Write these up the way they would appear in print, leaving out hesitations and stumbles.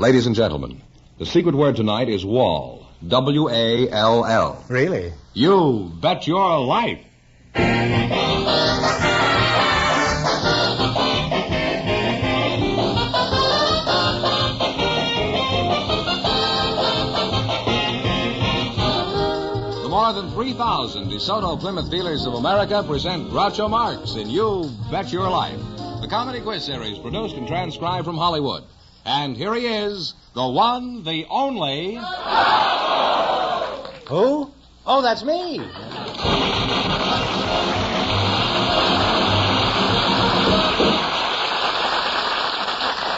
Ladies and gentlemen, the secret word tonight is wall. W-A-L-L. Really? You bet your life. More than 3,000 DeSoto Plymouth dealers of America present Groucho Marx in You Bet Your Life, the comedy quiz series produced and transcribed from Hollywood. And here he is, the one, the only... Who? Oh, that's me.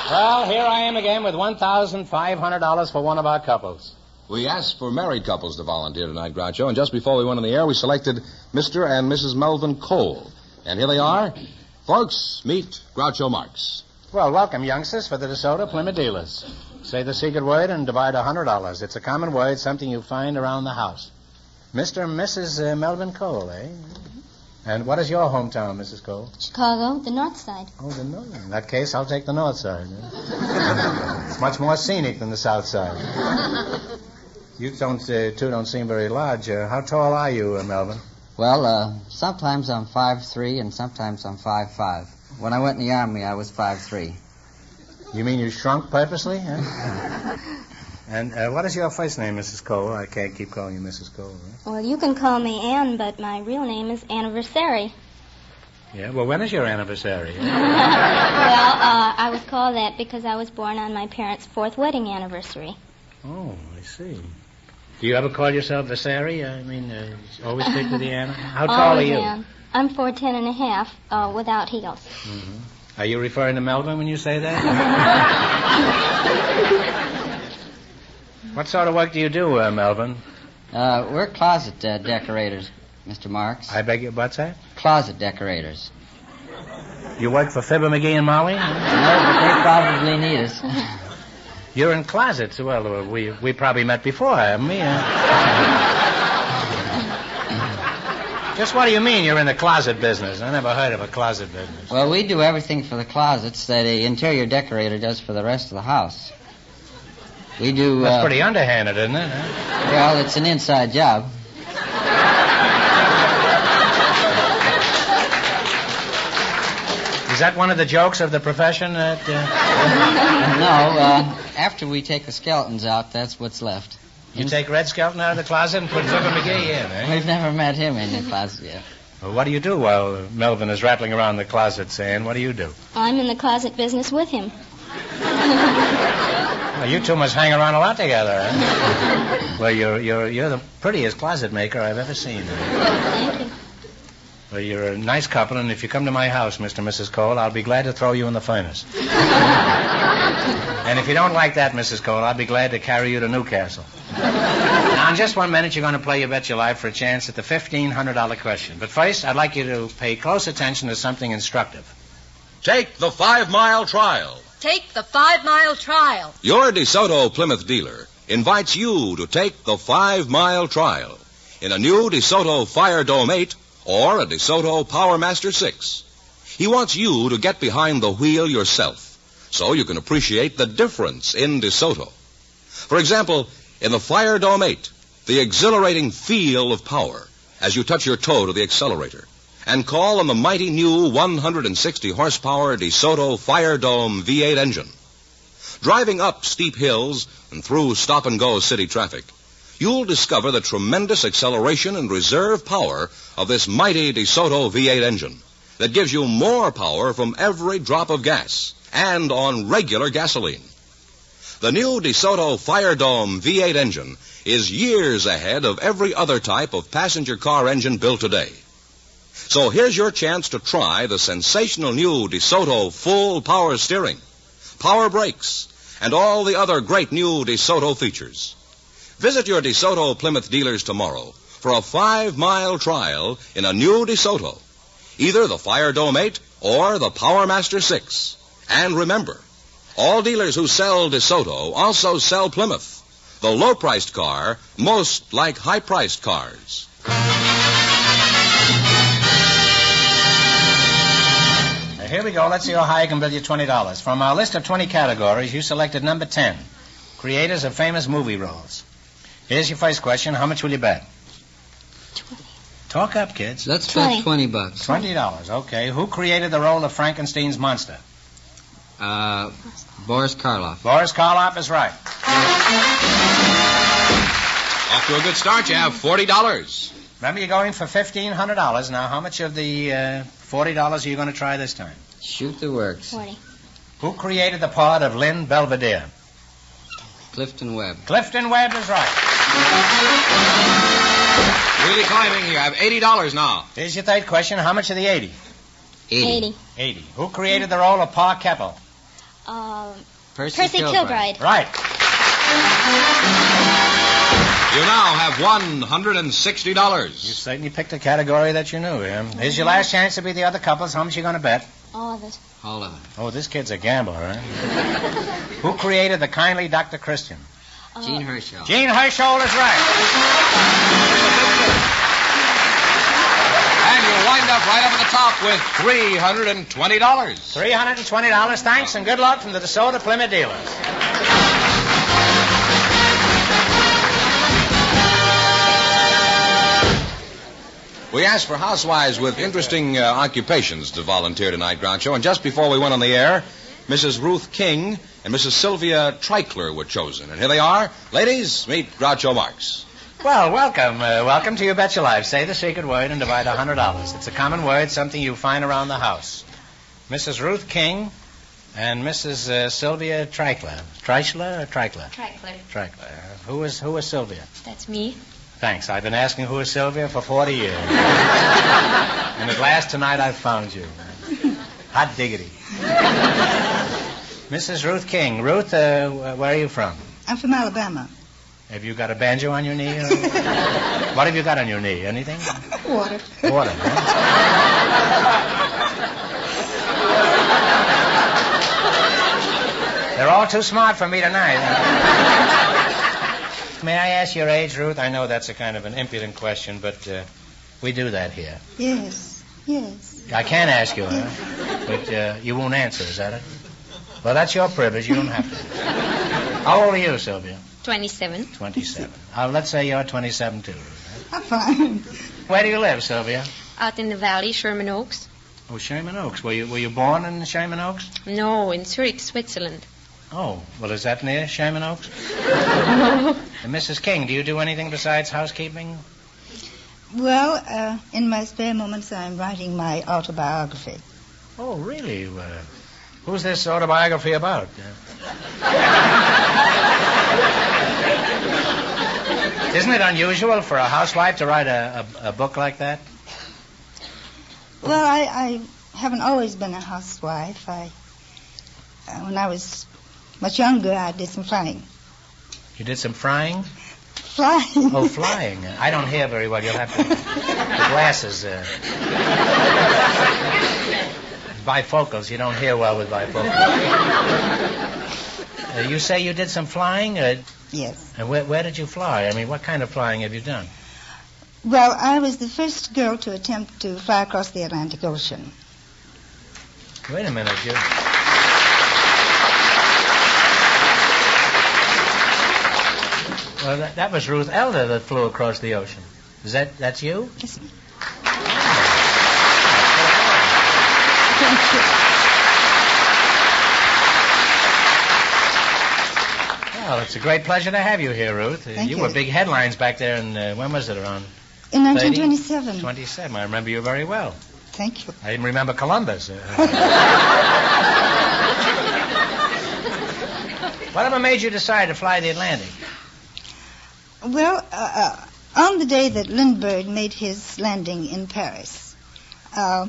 Well, here I am again with $1,500 for one of our couples. We asked for married couples to volunteer tonight, Groucho, and just before we went on the air, we selected Mr. and Mrs. Melvin Cole. And here they are. Folks, meet Groucho Marx. Well, welcome, youngsters, for the DeSoto Plymouth dealers. Say the secret word and divide $100. It's a common word, something you find around the house. Mr. and Mrs. Melvin Cole, eh? And what is your hometown, Mrs. Cole? Chicago, the north side. Oh, the north. In that case, I'll take the north side. It's much more scenic than the south side. You two don't seem very large. How tall are you, Melvin? Well, sometimes I'm 5'3", and sometimes I'm 5'5". When I went in the Army, I was 5'3". You mean you shrunk purposely? Huh? And what is your first name, Mrs. Cole? I can't keep calling you Mrs. Cole. Right? Well, you can call me Ann, but my real name is Anniversary. Yeah, well, when is your anniversary? Well, I was called that because I was born on my parents' 4th wedding anniversary. Oh, I see. Do you ever call yourself Versary? I mean, always stick to the Anna? How tall are you? Ann. I'm 4'10" and a half, without heels. Mm-hmm. Are you referring to Melvin when you say that? What sort of work do you do, Melvin? We're closet decorators, Mr. Marx. I beg your what's that? Closet decorators. You work for Fibber, McGee, and Molly? No, but they probably need us. You're in closets. Well, we probably met before, haven't we? Just what do you mean you're in the closet business? I never heard of a closet business. Well, we do everything for the closets that the interior decorator does for the rest of the house. We do... That's pretty underhanded, isn't it? Huh? Well, it's an inside job. Is that one of the jokes of the profession? That, No, after we take the skeletons out, that's what's left. You take Red Skelton out of the closet and put Fibber McGee in, eh? We've never met him in the closet yet. Well, what do you do while Melvin is rattling around the closet saying, what do you do? I'm in the closet business with him. Well, you two must hang around a lot together, huh? Well, you're the prettiest closet maker I've ever seen. Thank you. Well, you're a nice couple, and if you come to my house, Mr. and Mrs. Cole, I'll be glad to throw you in the furnace. And if you don't like that, Mrs. Cole, I'll be glad to carry you to Newcastle. Now, in just 1 minute, you're going to play You Bet Your Life for a chance at the $1,500 question. But first, I'd like you to pay close attention to something instructive. Take the 5-mile trial. Take the 5-mile trial. Your DeSoto Plymouth dealer invites you to take the 5-mile trial in a new DeSoto Fire Dome 8 or a DeSoto Power Master 6. He wants you to get behind the wheel yourself so you can appreciate the difference in DeSoto. For example, in the Fire Dome 8, the exhilarating feel of power as you touch your toe to the accelerator and call on the mighty new 160-horsepower DeSoto Fire Dome V8 engine. Driving up steep hills and through stop-and-go city traffic, you'll discover the tremendous acceleration and reserve power of this mighty DeSoto V8 engine that gives you more power from every drop of gas and on regular gasoline. The new DeSoto Fire Dome V8 engine is years ahead of every other type of passenger car engine built today. So here's your chance to try the sensational new DeSoto full power steering, power brakes, and all the other great new DeSoto features. Visit your DeSoto Plymouth dealers tomorrow for a 5-mile trial in a new DeSoto, either the Fire Dome 8 or the Power Master 6. And remember, all dealers who sell DeSoto also sell Plymouth, the low-priced car most like high-priced cars. here we go. Let's see how high I can bill you $20. From our list of 20 categories, you selected number 10, creators of famous movie roles. Here's your first question. How much will you bet? 20. Talk up, kids. Let's 20. bet $20. $20, okay. Who created the role of Frankenstein's monster? Boris Karloff. Boris Karloff is right. Off to a good start. You have $40. Remember, you're going for $1,500. Now, how much of the $40 are you going to try this time? Shoot the works. 40. Who created the part of Lynn Belvedere? Clifton Webb. Clifton Webb is right. Really climbing. You have $80 now. Here's your third question. How much of the 80? 80. 80. Who created the role of Pa Keppel? Percy Kilbride. Right. You now have $160. You certainly picked a category that you knew. Here's your last chance to beat the other couples. How much you going to bet? All of it. All of it. Oh, this kid's a gambler, huh? Who created the kindly Dr. Christian? Gene Herschel. Gene Herschel is right. And you wind up right up at the top with $320. $320. Thanks and good luck from the DeSoto Plymouth dealers. We asked for housewives with interesting occupations to volunteer tonight, Groucho. And just before we went on the air, Mrs. Ruth King and Mrs. Sylvia Treichler were chosen. And here they are. Ladies, meet Groucho Marx. Well, welcome. Welcome to You Bet Your Life. Say the secret word and divide $100. It's a common word, something you find around the house. Mrs. Ruth King and Mrs. Sylvia Treichler. Treichler or Treichler? Treichler. Who is Sylvia? That's me. Thanks. I've been asking who is Sylvia for 40 years. And at last tonight I've found you. Hot diggity. Mrs. Ruth King. Ruth, where are you from? I'm from Alabama. Have you got a banjo on your knee? Or... What have you got on your knee? Anything? Water. Water, huh? They're all too smart for me tonight. May I ask your age, Ruth? I know that's a kind of an impudent question, but we do that here. Yes. I can ask you, huh? But you won't answer, is that it? Well, that's your privilege. You don't have to. How old are you, Sylvia? 27. 27. Let's say you're 27, too. I'm fine. Where do you live, Sylvia? Out in the valley, Sherman Oaks. Oh, Sherman Oaks. Were you born in Sherman Oaks? No, in Zurich, Switzerland. Oh, well, is that near Sherman Oaks? And Mrs. King, do you do anything besides housekeeping? Well, in my spare moments, I'm writing my autobiography. Oh, really? Who's this autobiography about? Isn't it unusual for a housewife to write a book like that? Well, I haven't always been a housewife. When I was much younger, I did some flying. You did some frying? Flying? Oh, flying. I don't hear very well. You'll have to... The glasses... Bifocals. You don't hear well with bifocals. You say you did some flying? Yes. And where did you fly? I mean, what kind of flying have you done? Well, I was the first girl to attempt to fly across the Atlantic Ocean. Wait a minute, you... Well, that was Ruth Elder that flew across the ocean. That's you? Yes, ma'am. Well, it's a great pleasure to have you here, Ruth. Thank you. You were big headlines back there in, when was it, around? In 1927. 27. I remember you very well. Thank you. I didn't remember Columbus. Whatever made you decide to fly the Atlantic? Well, on the day that Lindbergh made his landing in Paris, I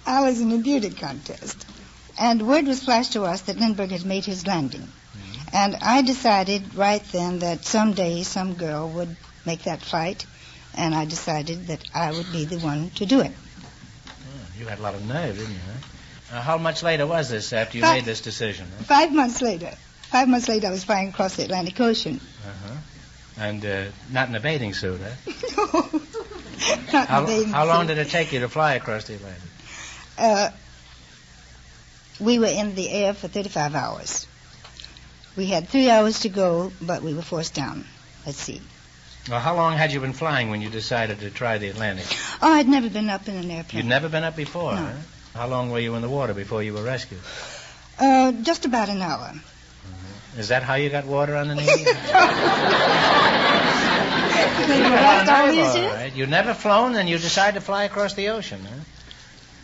was in a beauty contest, and word was flashed to us that Lindbergh had made his landing. Mm-hmm. And I decided right then that someday some girl would make that flight, and I decided that I would be the one to do it. Oh, you had a lot of nerve, didn't you? Huh? How much later was this after you made this decision? Huh? 5 months later. 5 months later, I was flying across the Atlantic Ocean. Uh-huh. And not in a bathing suit, huh? No, not in a bathing suit. How long did it take you to fly across the Atlantic? we were in the air for 35 hours. We had 3 hours to go, but we were forced down at sea. Well, how long had you been flying when you decided to try the Atlantic? Oh, I'd never been up in an airplane. You'd never been up before, No. huh? How long were you in the water before you were rescued? Just about an hour. Is that how you got water underneath? Did you rest all these years? Right. You'd never flown, and you decided to fly across the ocean, huh?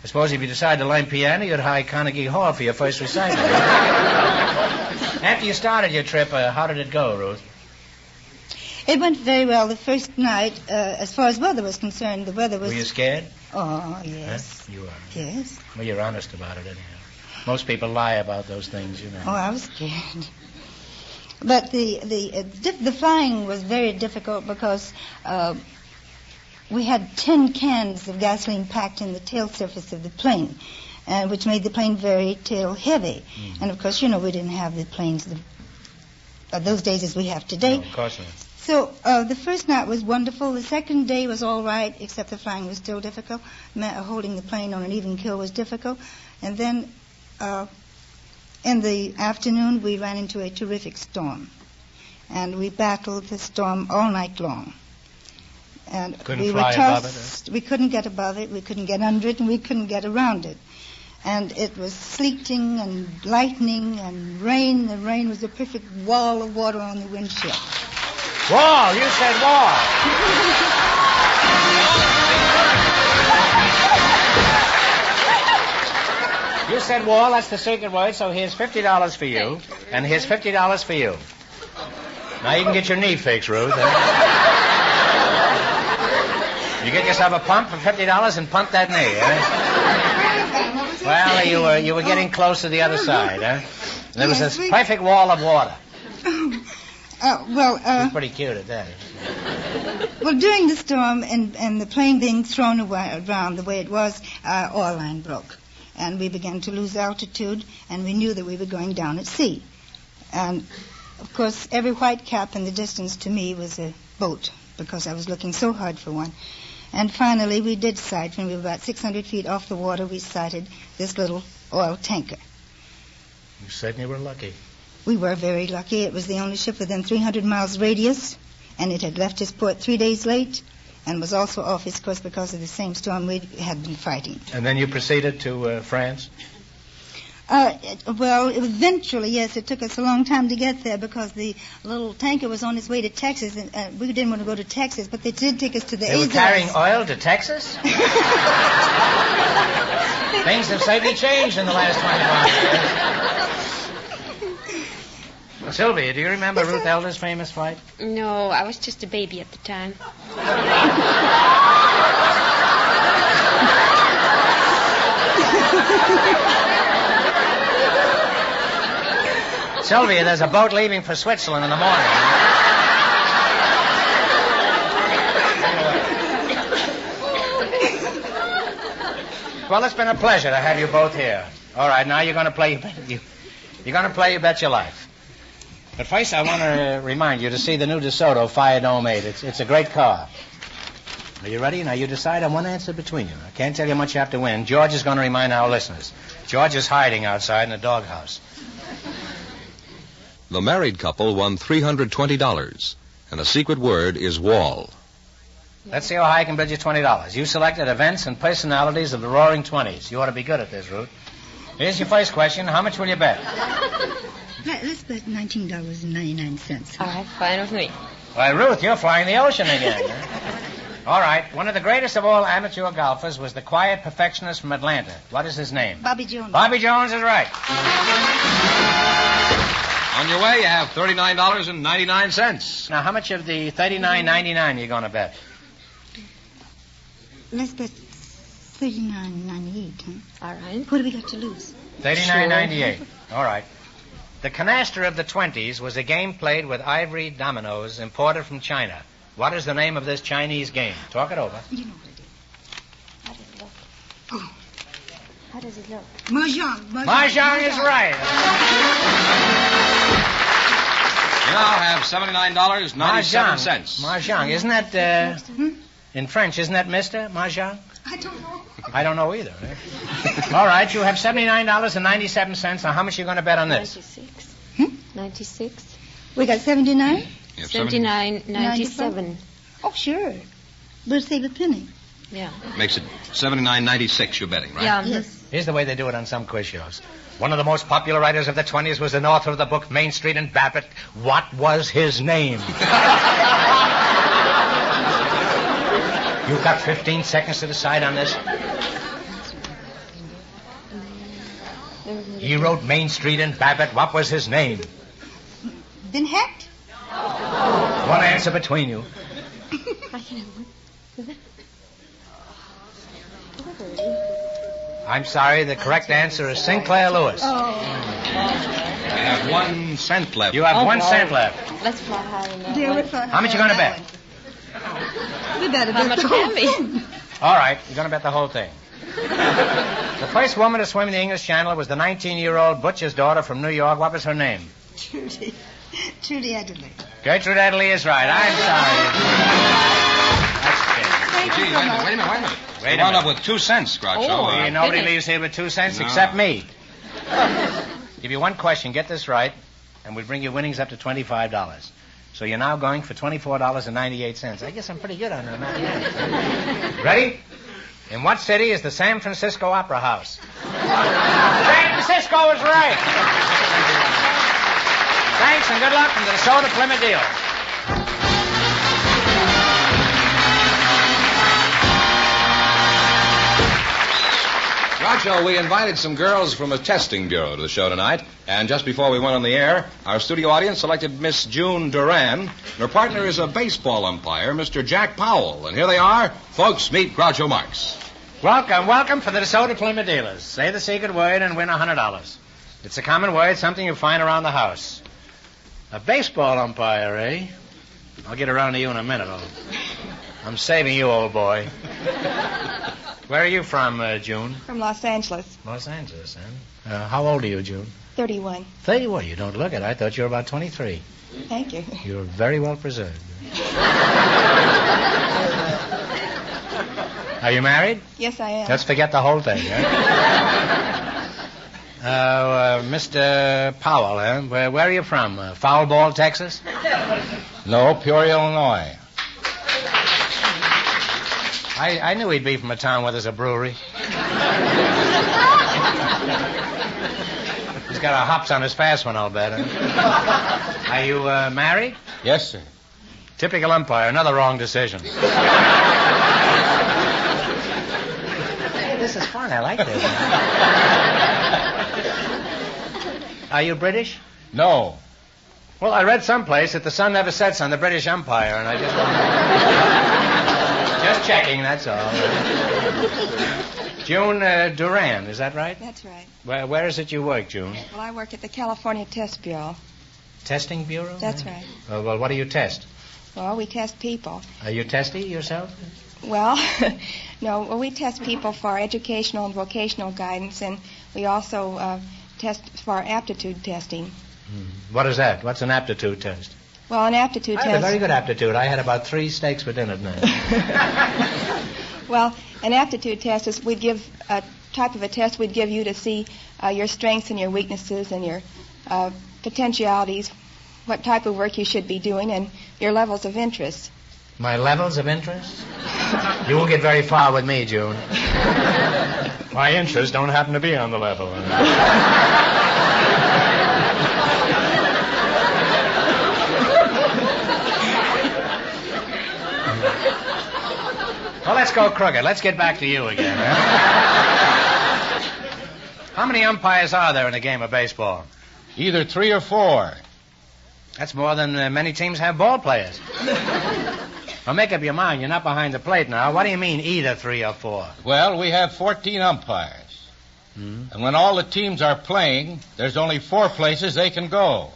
I suppose if you decided to learn piano, you'd hire Carnegie Hall for your first recital. After you started your trip, how did it go, Ruth? It went very well. The first night, as far as weather was concerned, the weather was... Were you scared? Oh, yes. Huh? You were. Yes. Well, you're honest about it, anyhow. Most people lie about those things, you know. Oh, I was scared. But the flying was very difficult because we had 10 cans of gasoline packed in the tail surface of the plane, which made the plane very tail heavy. Mm-hmm. And, of course, you know, we didn't have the planes those days as we have today. No, of course not. So the first night was wonderful. The second day was all right, except the flying was still difficult. Holding the plane on an even keel was difficult. And then in the afternoon, we ran into a terrific storm. And we battled the storm all night long. And couldn't fly above it? Huh? We couldn't get above it, we couldn't get under it, and we couldn't get around it. And it was sleeting and lightning and rain. The rain was a perfect wall of water on the windshield. Wall! You said wall! You said wall, that's the secret word, so here's $50 for you, and here's $50 for you. Now you can get your knee fixed, Ruth. You get yourself a pump for $50 and pump that knee, Well, you were getting close to the other side, There was this perfect wall of water. She's pretty cute at that. Well, during the storm and the plane being thrown around the way it was, our oil line broke. And we began to lose altitude, and we knew that we were going down at sea. And, of course, every white cap in the distance to me was a boat, because I was looking so hard for one. And finally, we did sight. When we were about 600 feet off the water, we sighted this little oil tanker. You certainly were lucky. We were very lucky. It was the only ship within 300 miles radius, and it had left its port 3 days late and was also off its course because of the same storm we had been fighting. And then you proceeded to France? Well, eventually, yes. It took us a long time to get there because the little tanker was on its way to Texas, and we didn't want to go to Texas, but they did take us to the Azores. They were carrying oil to Texas? Things have slightly changed in the last 25 years. Sylvia, do you remember Ruth Elder's famous flight? No, I was just a baby at the time. Sylvia, there's a boat leaving for Switzerland in the morning. Well, it's been a pleasure to have you both here. All right, now you're going to play You Bet Your Life. But first, I want to remind you to see the new DeSoto Fire Dome 8. It's a great car. Are you ready? Now, you decide on one answer between you. I can't tell you much you have to win. George is going to remind our listeners. George is hiding outside in the doghouse. The married couple won $320, and the secret word is wall. Let's see how high I can bid you $20. You selected events and personalities of the Roaring Twenties. You ought to be good at this, Ruth. Here's your first question. How much will you bet? Let's bet $19.99. All right, fine with me. Why, Ruth, you're flying the ocean again. All right. One of the greatest of all amateur golfers was the quiet perfectionist from Atlanta. What is his name? Bobby Jones. Bobby Jones is right. On your way, you have $39.99. Now, how much of the $39.99 are you going to bet? Let's bet $39.98, huh? All right. What do we got to lose? $39.98. All right. The canasta of the 20s was a game played with ivory dominoes imported from China. What is the name of this Chinese game? Talk it over. You know what it is. How does it look? Oh. How does it look? Mahjong. Mahjong is right. You now have $79.97. Mahjong. Isn't that, in French, isn't that Mr. Mahjong? I don't know. I don't know either. Eh? All right, you have $79.97. Now, how much are you going to bet on this? 96. Hmm? 96. We got 79? You have 79, 97. Oh, sure. We'll save a penny. Yeah. Makes it 79.96 you're betting, right? Yeah. Yes. Here's the way they do it on some quiz shows. One of the most popular writers of the 20s was the author of the book Main Street and Babbitt. What was his name? You've got 15 seconds to decide on this. He wrote Main Street and Babbitt. What was his name? Been hacked? One answer between you. I'm sorry, the correct answer is Sinclair Lewis. You have 1 cent left. You have 1 cent left. Let's fly high enough. Dear, we're fine. How much you going to bet? We better How bet much the whole can we? thing. All right, you're going to bet the whole thing. The first woman to swim in the English Channel was the 19-year-old butcher's daughter from New York. What was her name? Trudy. Trudy Adderley. Gertrude Adderley is right. I'm sorry. That's Thank Gee, you so much. wait a minute. Wait a You wound minute. up with 2 cents, Groucho. Oh, it. Nobody goodness. leaves here with 2 cents No. except me. Give you one question. Get this right, and we'll bring your winnings up to $25. So you're now going for $24.98. I guess I'm pretty good on the mathematics. Ready? In what city is the San Francisco Opera House? San Francisco is right. Thanks and good luck from the DeSoto Plymouth Deal. Groucho, we invited some girls from a testing bureau to the show tonight, and just before we went on the air, our studio audience selected Miss June Duran, and her partner is a baseball umpire, Mr. Jack Powell. And here they are. Folks, meet Groucho Marx. Welcome for the DeSoto Plymouth Dealers. Say the secret word and win $100. It's a common word, something you find around the house. A baseball umpire, eh? I'll get around to you in a minute. I'm saving you, old boy. Where are you from, June? From Los Angeles. Los Angeles, huh? How old are you, June? 31. 31. You don't look it. I thought you were about 23. Thank you. You're very well preserved. Are you married? Yes, I am. Let's forget the whole thing, Mr. Powell, huh? Where are you from? Foul Ball, Texas? No, Peoria, Illinois. I knew he'd be from a town where there's a brewery. He's got a hops on his fast one, I'll bet. Huh? Are you married? Yes, sir. Typical umpire, another wrong decision. Hey, this is fun. I like this. Are you British? No. Well, I read someplace that the sun never sets on the British umpire, and I just checking, that's all. June Duran, is that right? That's right. Where is it you work, June? Well, I work at the California Test Bureau. Testing Bureau? That's right. Well, what do you test? Well, we test people. Are you testy yourself? Well, no, well, we test people for educational and vocational guidance, and we also test for aptitude testing. What is that? What's an aptitude test? Well, an aptitude I test... had a very good aptitude. I had about 3 steaks for dinner tonight. Well, an aptitude test is we'd give a type of a test we'd give you to see your strengths and your weaknesses and your potentialities, what type of work you should be doing, and your levels of interest. My levels of interest? You won't get very far with me, June. My interests don't happen to be on the level. Well, let's go crooked. Let's get back to you again. Huh? How many umpires are there in a game of baseball? Either 3 or 4. That's more than many teams have ball players. Well, make up your mind. You're not behind the plate now. What do you mean, either 3 or 4? Well, we have 14 umpires. And when all the teams are playing, there's only 4 places they can go.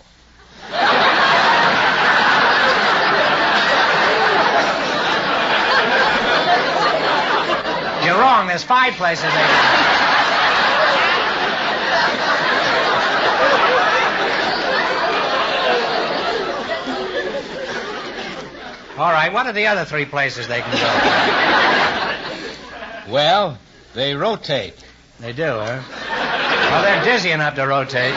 You're wrong. There's 5 places they can go. All right, what are the other 3 places they can go? Well, they rotate. They do, huh? Well, they're dizzy enough to rotate.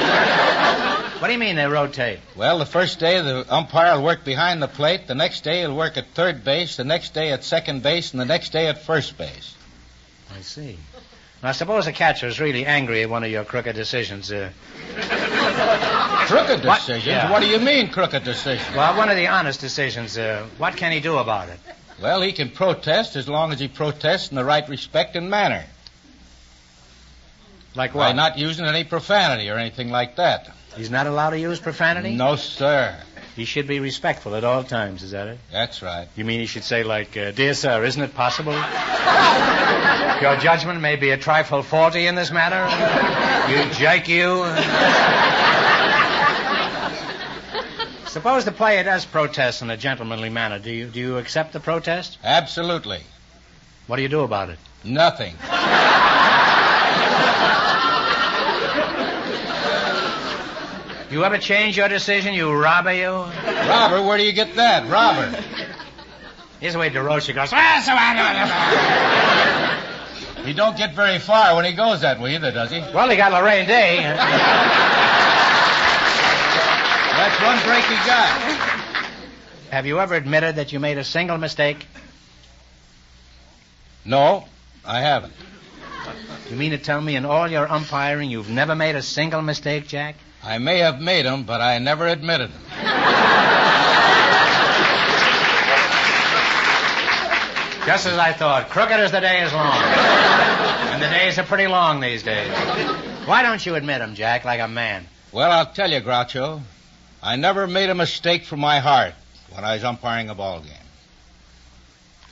What do you mean they rotate? Well, the first day the umpire will work behind the plate. The next day he'll work at third base. The next day at second base. And the next day at first base. I see. Now, suppose a catcher is really angry at one of your crooked decisions. Crooked decisions? Yeah. What do you mean, crooked decisions? Well, one of the honest decisions. What can he do about it? Well, he can protest as long as he protests in the right respect and manner. Like By what? not using any profanity or anything like that. He's not allowed to use profanity? No, sir. He should be respectful at all times, is that it? That's right. You mean he should say, like, dear sir, isn't it possible? Your judgment may be a trifle faulty in this matter. You jerk, you. Suppose the player does protest in a gentlemanly manner. Do you accept the protest? Absolutely. What do you do about it? Nothing. You ever change your decision, you robber, you? Robber? Where do you get that? Robber. Here's the way DeRocha goes. He don't get very far when he goes that way either, does he? Well, he got Lorraine Day. That's one break he got. Have you ever admitted that you made a single mistake? No, I haven't. You mean to tell me in all your umpiring you've never made a single mistake, Jack? I may have made them, but I never admitted them. Just as I thought. Crooked as the day is long. And the days are pretty long these days. Why don't you admit them, Jack, like a man? Well, I'll tell you, Groucho. I never made a mistake from my heart when I was umpiring a ball game.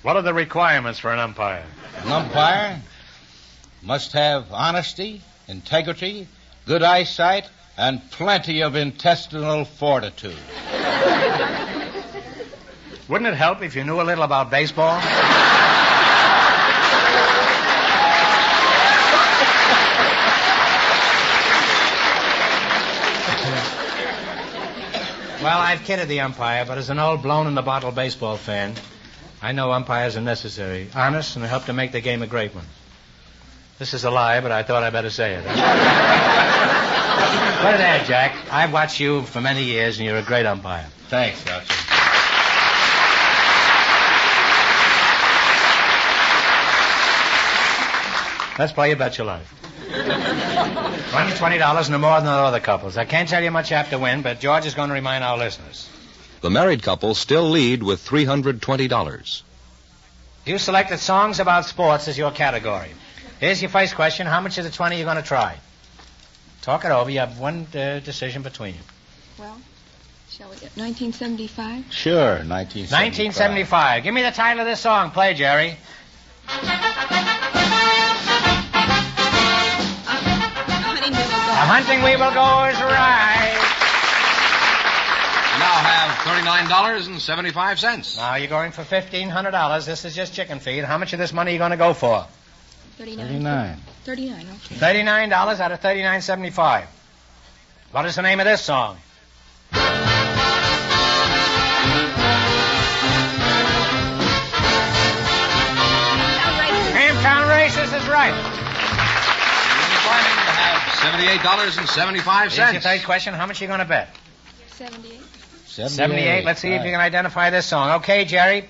What are the requirements for an umpire? An umpire must have honesty, integrity, good eyesight, and plenty of intestinal fortitude. Wouldn't it help if you knew a little about baseball? Well, I've kidded the umpire, but as an old blown-in-the-bottle baseball fan, I know umpires are necessary, honest, and help to make the game a great one. This is a lie, but I thought I'd better say it. Put it there, Jack. I've watched you for many years, and you're a great umpire. Thanks, Groucho. Let's play You Bet Your Life. $20 no more than the other couples. I can't tell you much after win, but George is going to remind our listeners. The married couple still lead with $320. You selected songs about sports as your category. Here's your first question. How much of the 20 are you going to try? Talk it over. You have one decision between you. Well, shall we get 1975? Sure, 1975. 1975. Give me the title of this song. Play, Jerry. The hunting we will go is right. You now have $39.75. Now you're going for $1,500. This is just chicken feed. How much of this money are you going to go for? 39. 39, okay. $39 out of $39.75. What is the name of this song? Hamtown Races is right. $78.75. Here's your third question. How much are you going to bet? 78. 78. Let's see if you can identify this song. Okay, Jerry.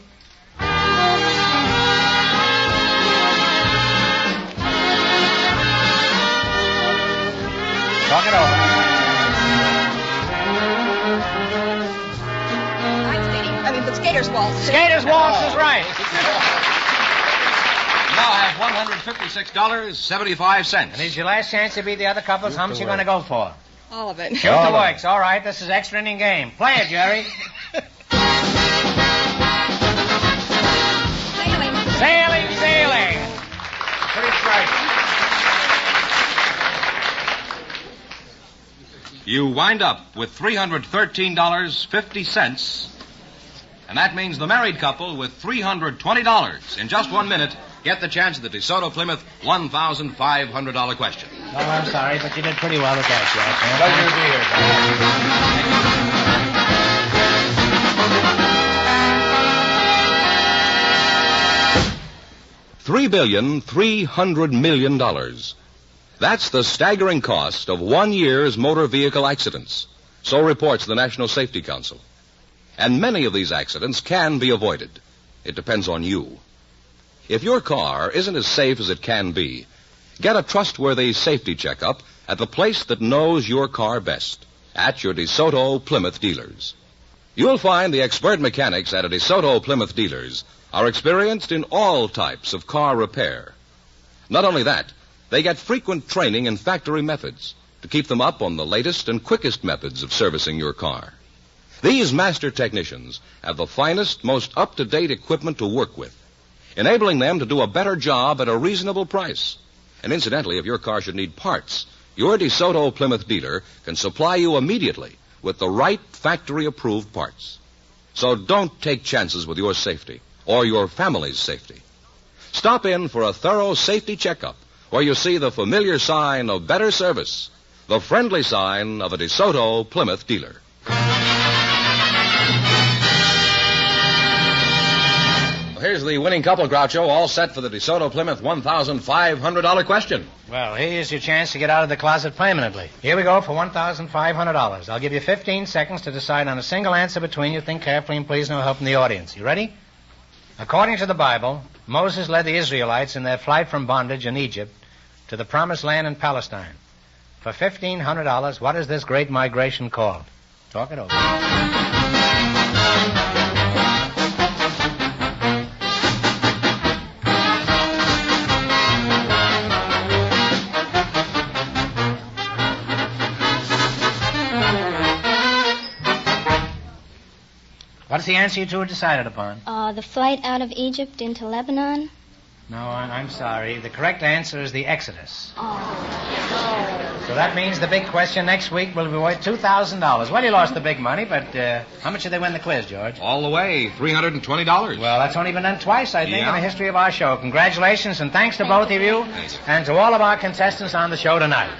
Talk it over. The Skater's Waltz. Skater's Waltz is right. You now have $156.75. And here's your last chance to beat the other couples. How much are you going to go for? All of it. Shoot the works. All right, this is extra inning game. Play it, Jerry. Sailing, sailing. Pretty striking. You wind up with $313.50. And that means the married couple with $320. In just 1 minute, get the chance at the DeSoto Plymouth $1,500 question. Oh, I'm sorry, but you did pretty well with that, Jack. Pleasure to be here, $3,300,000,000. That's the staggering cost of 1 year's motor vehicle accidents. So reports the National Safety Council. And many of these accidents can be avoided. It depends on you. If your car isn't as safe as it can be, get a trustworthy safety checkup at the place that knows your car best, at your DeSoto Plymouth dealers. You'll find the expert mechanics at a DeSoto Plymouth dealers are experienced in all types of car repair. Not only that, they get frequent training in factory methods to keep them up on the latest and quickest methods of servicing your car. These master technicians have the finest, most up-to-date equipment to work with, enabling them to do a better job at a reasonable price. And incidentally, if your car should need parts, your DeSoto Plymouth dealer can supply you immediately with the right factory-approved parts. So don't take chances with your safety or your family's safety. Stop in for a thorough safety checkup where you see the familiar sign of better service, the friendly sign of a DeSoto Plymouth dealer. Here's the winning couple, Groucho, all set for the DeSoto Plymouth $1,500 question. Well, here's your chance to get out of the closet permanently. Here we go for $1,500. I'll give you 15 seconds to decide on a single answer between you. Think carefully and please no help from the audience. You ready? According to the Bible, Moses led the Israelites in their flight from bondage in Egypt to the promised land in Palestine. For $1,500, what is this great migration called? Talk it over. What's the answer you two have decided upon? The flight out of Egypt into Lebanon. No, I'm sorry. The correct answer is the Exodus. Oh. So that means the big question next week will be worth $2,000. Well, you lost the big money, but how much did they win the quiz, George? All the way, $320. Well, that's only been done twice, I think, in the history of our show. Congratulations, and thanks to both of you, Thanks. and to all of our contestants on the show tonight.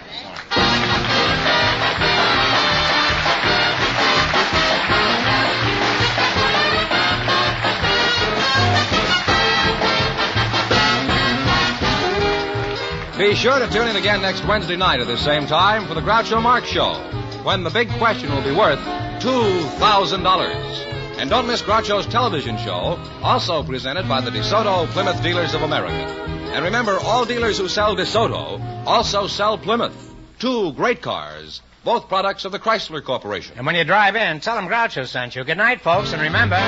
Be sure to tune in again next Wednesday night at the same time for the Groucho Marx Show, when the big question will be worth $2,000. And don't miss Groucho's television show, also presented by the DeSoto Plymouth Dealers of America. And remember, all dealers who sell DeSoto also sell Plymouth. 2 great cars, both products of the Chrysler Corporation. And when you drive in, tell them Groucho sent you. Good night, folks, and remember,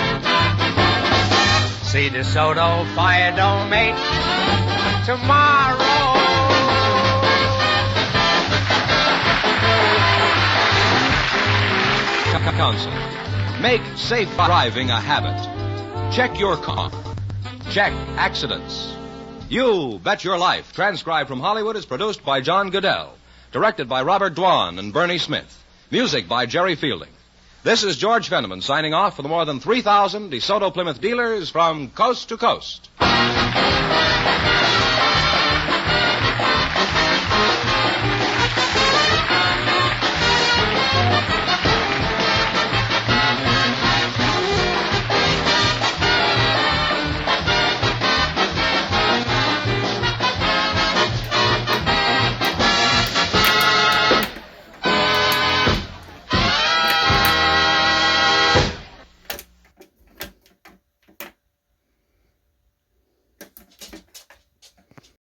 see DeSoto Fire Dome 8 tomorrow. Council. Make safe driving a habit. Check your car. Check accidents. You Bet Your Life, transcribed from Hollywood, is produced by John Goodell. Directed by Robert Dwan and Bernie Smith. Music by Jerry Fielding. This is George Fenneman signing off for the more than 3,000 DeSoto Plymouth dealers from coast to coast.